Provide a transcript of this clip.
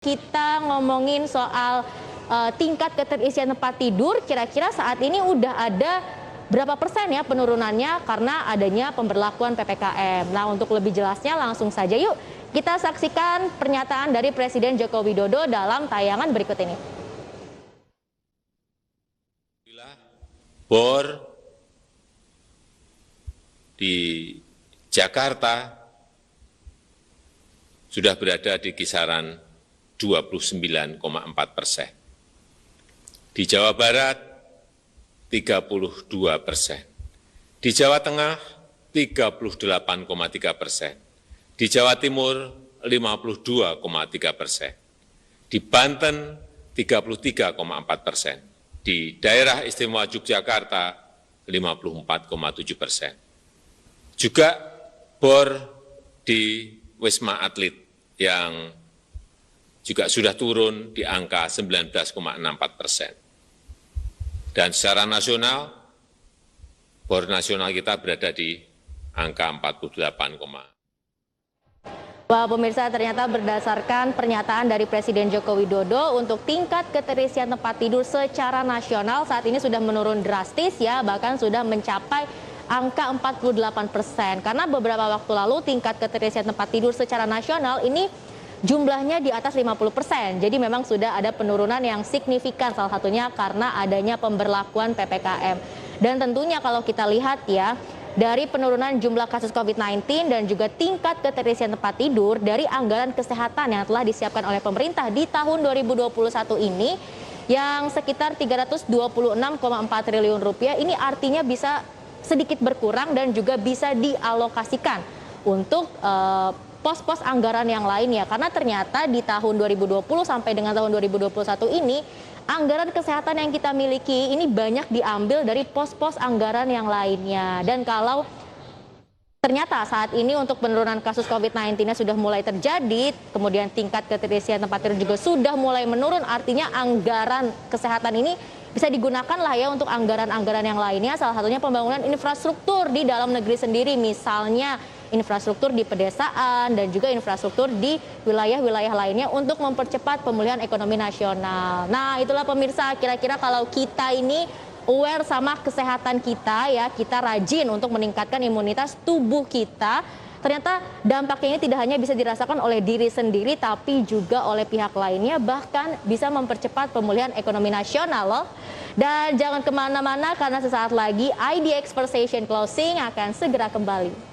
Kita ngomongin soal tingkat keterisian tempat tidur, kira-kira saat ini udah ada berapa persen ya penurunannya karena adanya pemberlakuan PPKM. Nah, untuk lebih jelasnya langsung saja yuk kita saksikan pernyataan dari Presiden Joko Widodo dalam tayangan berikut ini. Bor di Jakarta sudah berada di kisaran 29,4%. Di Jawa Barat 32%. Di Jawa Tengah 38,3%. Di Jawa Timur 52,3%. Di Banten 33,4%. Di daerah istimewa Yogyakarta 54,7%. Juga bor di Wisma Atlet yang juga sudah turun di angka 19,64%. Dan secara nasional, bor nasional kita berada di angka 48, Wah, pemirsa, ternyata berdasarkan pernyataan dari Presiden Joko Widodo untuk tingkat keterisian tempat tidur secara nasional saat ini sudah menurun drastis ya, bahkan sudah mencapai angka 48%. Karena beberapa waktu lalu tingkat keterisian tempat tidur secara nasional ini jumlahnya di atas 50%. Jadi memang sudah ada penurunan yang signifikan, salah satunya karena adanya pemberlakuan PPKM. Dan tentunya kalau kita lihat ya, dari penurunan jumlah kasus COVID-19 dan juga tingkat keterisian tempat tidur dari anggaran kesehatan yang telah disiapkan oleh pemerintah di tahun 2021 ini yang sekitar 326,4 triliun rupiah, ini artinya bisa sedikit berkurang dan juga bisa dialokasikan untuk pos-pos anggaran yang lainnya, karena ternyata di tahun 2020 sampai dengan tahun 2021 ini anggaran kesehatan yang kita miliki ini banyak diambil dari pos-pos anggaran yang lainnya. Dan kalau ternyata saat ini untuk penurunan kasus COVID-19-nya sudah mulai terjadi, kemudian tingkat keterisian tempat tidur juga sudah mulai menurun, artinya anggaran kesehatan ini bisa digunakan lah ya untuk anggaran-anggaran yang lainnya, salah satunya pembangunan infrastruktur di dalam negeri sendiri, misalnya infrastruktur di pedesaan dan juga infrastruktur di wilayah-wilayah lainnya untuk mempercepat pemulihan ekonomi nasional. Nah, itulah pemirsa, kira-kira kalau kita ini aware sama kesehatan kita ya, kita rajin untuk meningkatkan imunitas tubuh kita, ternyata dampaknya ini tidak hanya bisa dirasakan oleh diri sendiri tapi juga oleh pihak lainnya, bahkan bisa mempercepat pemulihan ekonomi nasional loh. Dan jangan kemana-mana karena sesaat lagi ID Expert Station Closing akan segera kembali.